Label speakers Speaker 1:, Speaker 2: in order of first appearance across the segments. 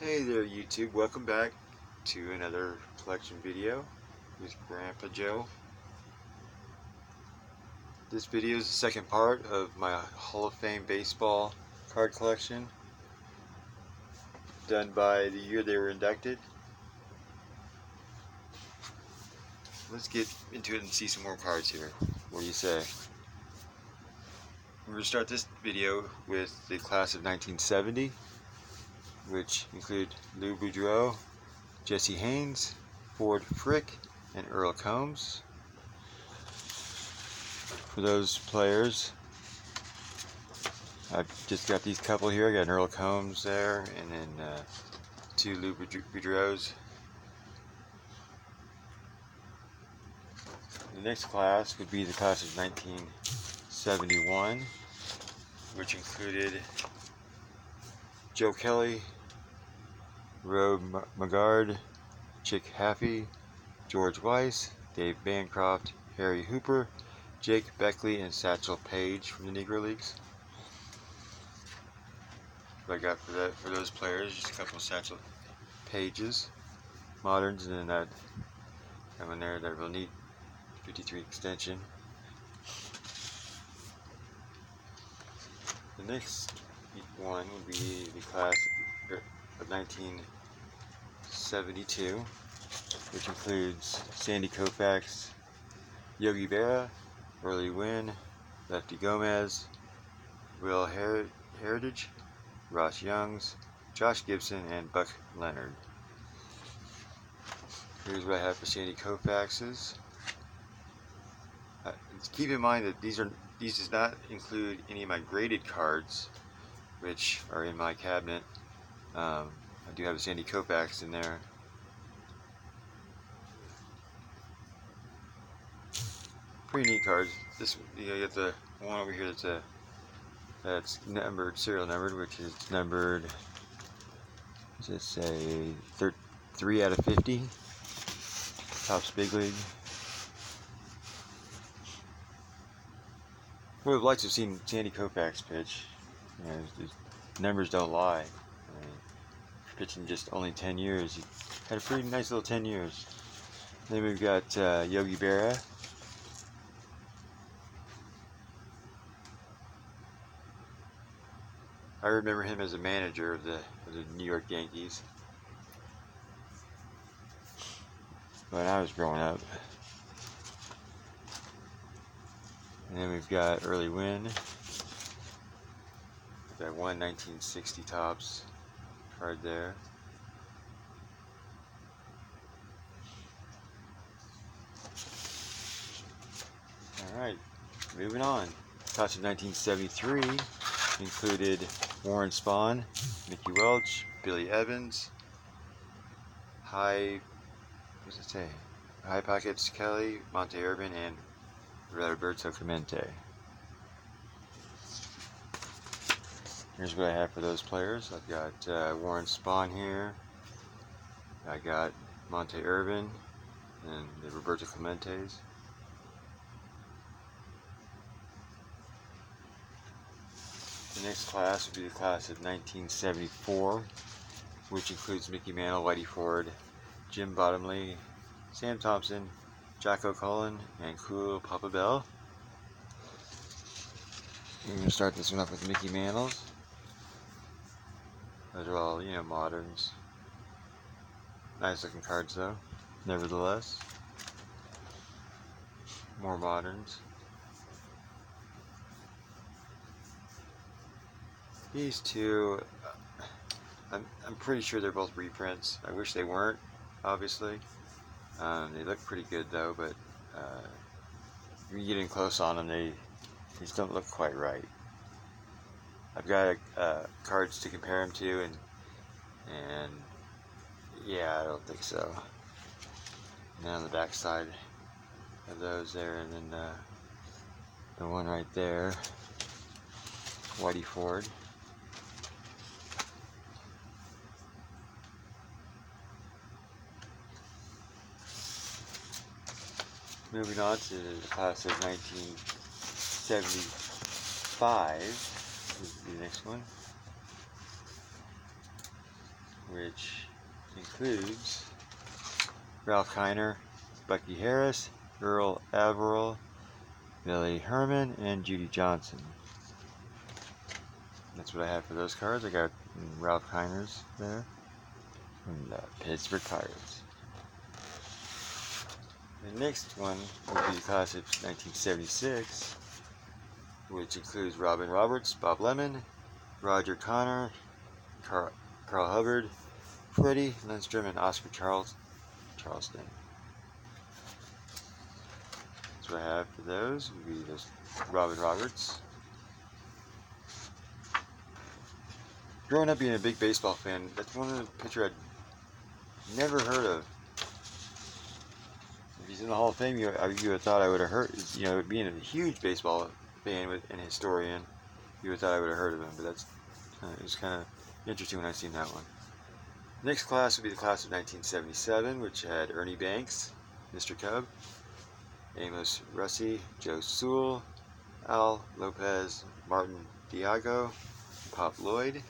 Speaker 1: Hey there YouTube, welcome back to another collection video with Grandpa Joe. This video is the second part of my Hall of Fame baseball card collection done by the year they were inducted. Let's get into it and see some more cards here. What do you say? We're going to start this video with the class of 1970, which include Lou Boudreau, Jesse Haynes, Ford Frick, and Earl Combs. For those players, I've just got these couple here. I got an Earl Combs there, and then two Lou Boudreaux. The next class would be the class of 1971, which included Joe Kelly, Roe Magard, Chick Haffey, George Weiss, Dave Bancroft, Harry Hooper, Jake Beckley, and Satchel Paige from the Negro Leagues. What I got for those players, just a couple of Satchel Paiges, moderns, and then that one there, that real neat 53 extension. The next one would be the class of 1972, which includes Sandy Koufax, Yogi Berra, Early Wynn, Lefty Gomez, Will Heritage, Ross Youngs, Josh Gibson, and Buck Leonard. Here's what I have for Sandy Koufax's. Keep in mind that these does not include any of my graded cards, which are in my cabinet. I do have a Sandy Koufax in there. Pretty neat cards. This, you got the one over here that's numbered, serial numbered, which is numbered, does it say 3 out of 50? Topps Big League. Would have liked to have seen Sandy Koufax pitch. You know, his numbers don't lie. I mean, pitching just only 10 years. He had a pretty nice little 10 years. Then we've got Yogi Berra. I remember him as a manager of the New York Yankees when I was growing up. And then we've got Early Wynn. We've got one 1960 Topps card there. Alright, moving on. Class of 1973 included Warren Spahn, Mickey Welch, Billy Evans, High Pockets Kelly, Monte Irvin, and Roberto Clemente. Here's what I have for those players. I've got Warren Spahn here. I got Monte Irvin and the Roberto Clementes. The next class would be the class of 1974, which includes Mickey Mantle, Whitey Ford, Jim Bottomley, Sam Thompson, Jacko Cullen, and Cool Papa Bell. We're going to start this one off with Mickey Mantles. Those are all, moderns. Nice looking cards though, nevertheless. More moderns. These two, I'm pretty sure they're both reprints. I wish they weren't, obviously. They look pretty good though, but when you get in close on them, they just don't look quite right. I've got cards to compare them to, and yeah, I don't think so. And then on the back side of those there, and then the one right there, Whitey Ford. Moving on to the class of 1975 is the next one, which includes Ralph Kiner, Bucky Harris, Earl Averill, Billy Herman, and Judy Johnson. That's what I have for those cards. I got Ralph Kiner's there from the Pittsburgh Pirates. The next one will be the class of 1976, which includes Robin Roberts, Bob Lemon, Roger Connor, Carl Hubbard, Freddie Lindstrom, and Oscar Charleston. That's what I have for those. Would be those Robin Roberts. Growing up being a big baseball fan, that's one of the pitchers I'd never heard of. If he's in the Hall of Fame, you would have thought I would have heard, being a huge baseball fan and historian, you would have thought I would have heard of him, but it was kind of interesting when I seen that one. Next class would be the class of 1977, which had Ernie Banks, Mr. Cub, Amos Russi, Joe Sewell, Al Lopez, Martin Diago, Pop Lloyd.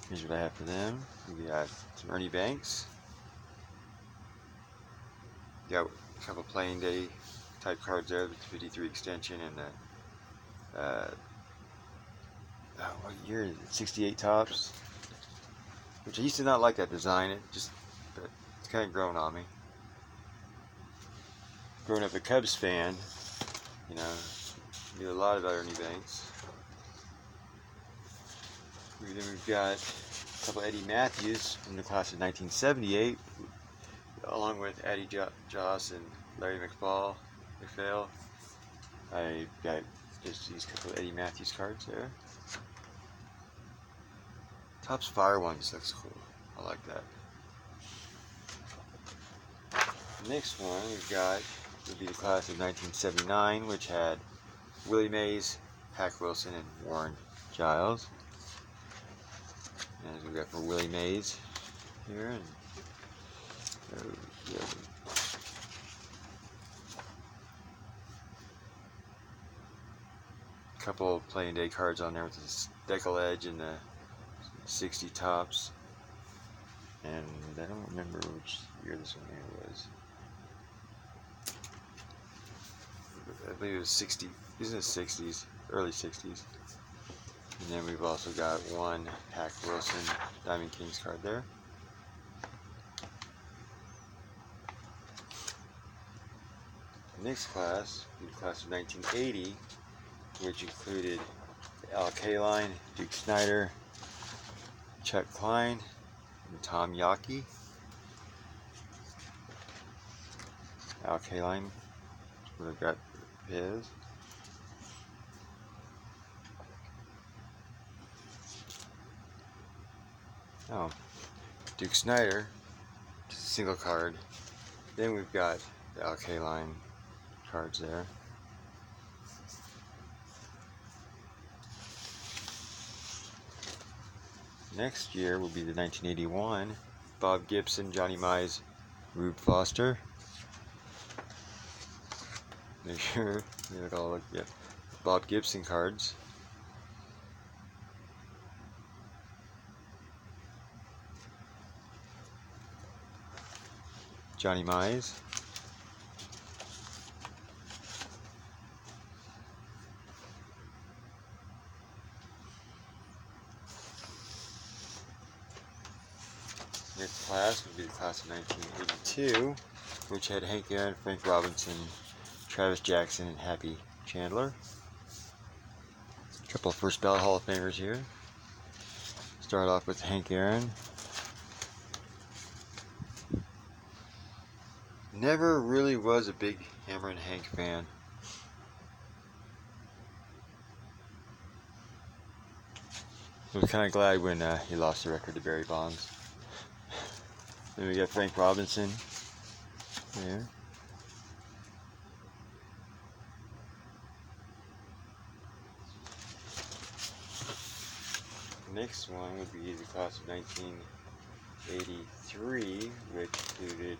Speaker 1: Here's what I have for them. We got some Ernie Banks. Got a couple playing day type cards there, the 53 extension and the what year is it? 68 tops. Which I used to not like that design. But it's kind of grown on me. Growing up a Cubs fan, knew a lot about Ernie Banks. Then we've got a couple Eddie Matthews from the class of 1978. Along with Eddie Joss and Larry McPhail. I got just these couple of Eddie Matthews cards there. Topps Fire one just looks cool. I like that. The next one we've got would be the class of 1979, which had Willie Mays, Hack Wilson, and Warren Giles. And we've got for Willie Mays here, and a couple of playing day cards on there with the decal edge and the 60 tops. And I don't remember which year this one here was. I believe it was 60. These are the 60s, early 60s. And then we've also got one Hack Wilson Diamond Kings card there. The next class would be the class of 1980, which included Al Kaline, Duke Snider, Chuck Klein, and Tom Yawkey. Al Kaline, where I've got his. Oh, Duke Snider, just a single card. Then we've got the Al Kaline cards there. Next year will be the 1981 Bob Gibson, Johnny Mize, Rube Foster. Make sure you look all Bob Gibson cards. Johnny Mize. Next class would be the class of 1982, which had Hank Aaron, Frank Robinson, Travis Jackson, and Happy Chandler. A couple of first ballot Hall of Famers here. Start off with Hank Aaron. Never really was a big Hammer and Hank fan. I was kind of glad when he lost the record to Barry Bonds. Then we got Frank Robinson there. The next one would be the class of 1983, which included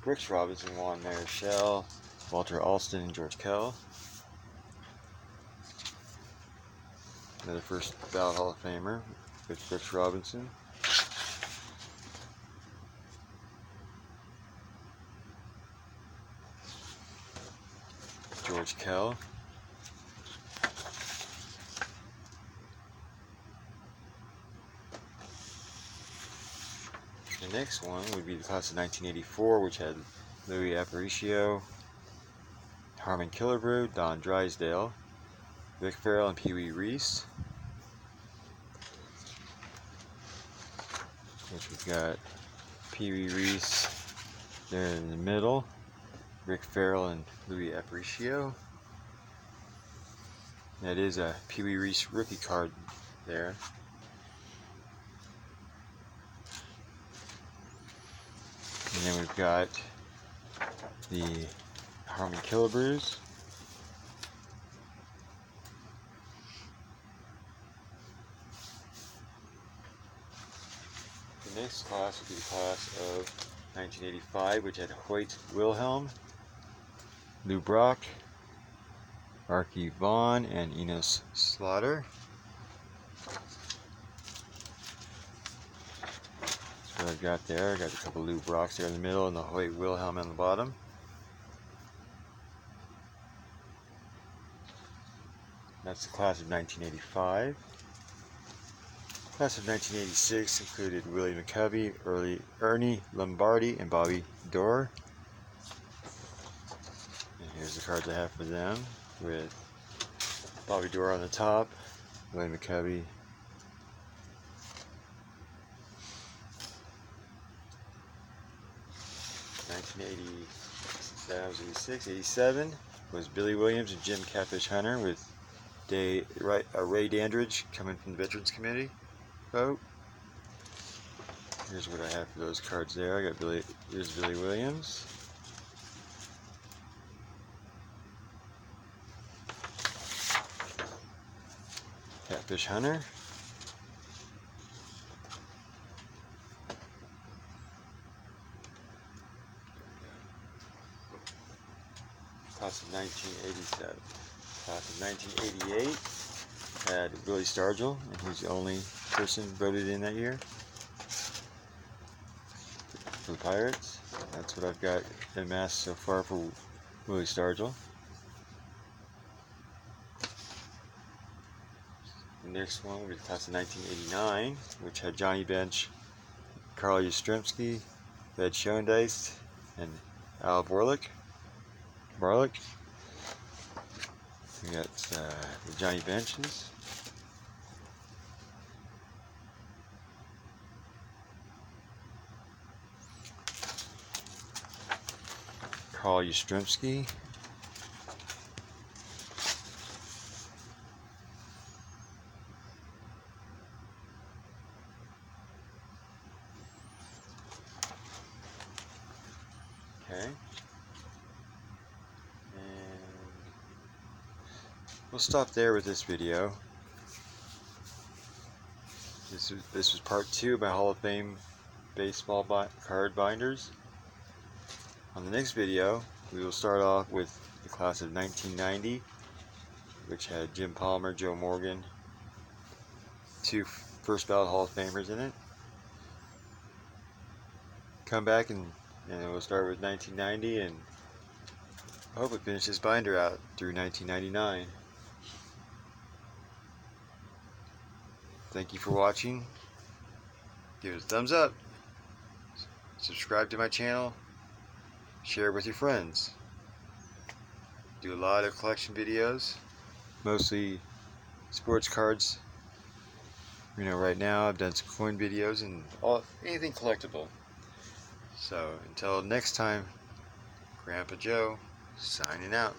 Speaker 1: Brooks Robinson, Juan Marichal, Walter Alston, and George Kell. Another first ballot Hall of Famer. with Brooks Robinson. George Kell. The next one would be the class of 1984, which had Louis Aparicio, Harmon Killebrew, Don Drysdale, Vic Farrell, and Pee Wee Reese. Which we've got Pee Wee Reese there in the middle, Rick Farrell and Louis Aparicio. That is a Pee Wee Reese rookie card there. And then we've got the Harmon Killebrews. The next class would be the class of 1985, which had Hoyt Wilhelm, Lou Brock, Archie Vaughn, and Enos Slaughter. That's what I've got there. I got a couple Lou Brocks there in the middle and the Hoyt Wilhelm on the bottom. That's the class of 1985. Class of 1986 included Willie McCovey, Ernie Lombardi, and Bobby Dorr. And here's the cards I have for them, with Bobby Dorr on the top, Willie McCovey, that was 86, 87 was Billy Williams and Jim Catfish Hunter, with Ray Dandridge coming from the Veterans Committee vote. Here's what I have for those cards there. I got here's Billy Williams. Catfish Hunter. Class of 1987. Class of 1988 had Billy Stargell, and he's the only person voted in that year for the Pirates. That's what I've got amassed so far for Willie Stargell. The next one will be the class of 1989, which had Johnny Bench, Carl Yastrzemski, Ed Schoendienst, and Al Borlick. We got the Johnny Benches. Carl Yastrzemski. Okay. We'll stop there with this video. This was part 2 of my Hall of Fame baseball card binders. On the next video, we will start off with the class of 1990, which had Jim Palmer, Joe Morgan, 2 first ballot Hall of Famers in it. Come back and we'll start with 1990, and I hope we finish this binder out through 1999. Thank you for watching. Give it a thumbs up. Subscribe to my channel. Share it with your friends. Do a lot of collection videos, mostly sports cards. You know, right now I've done some coin videos and anything collectible. So until next time, Grandpa Joe signing out.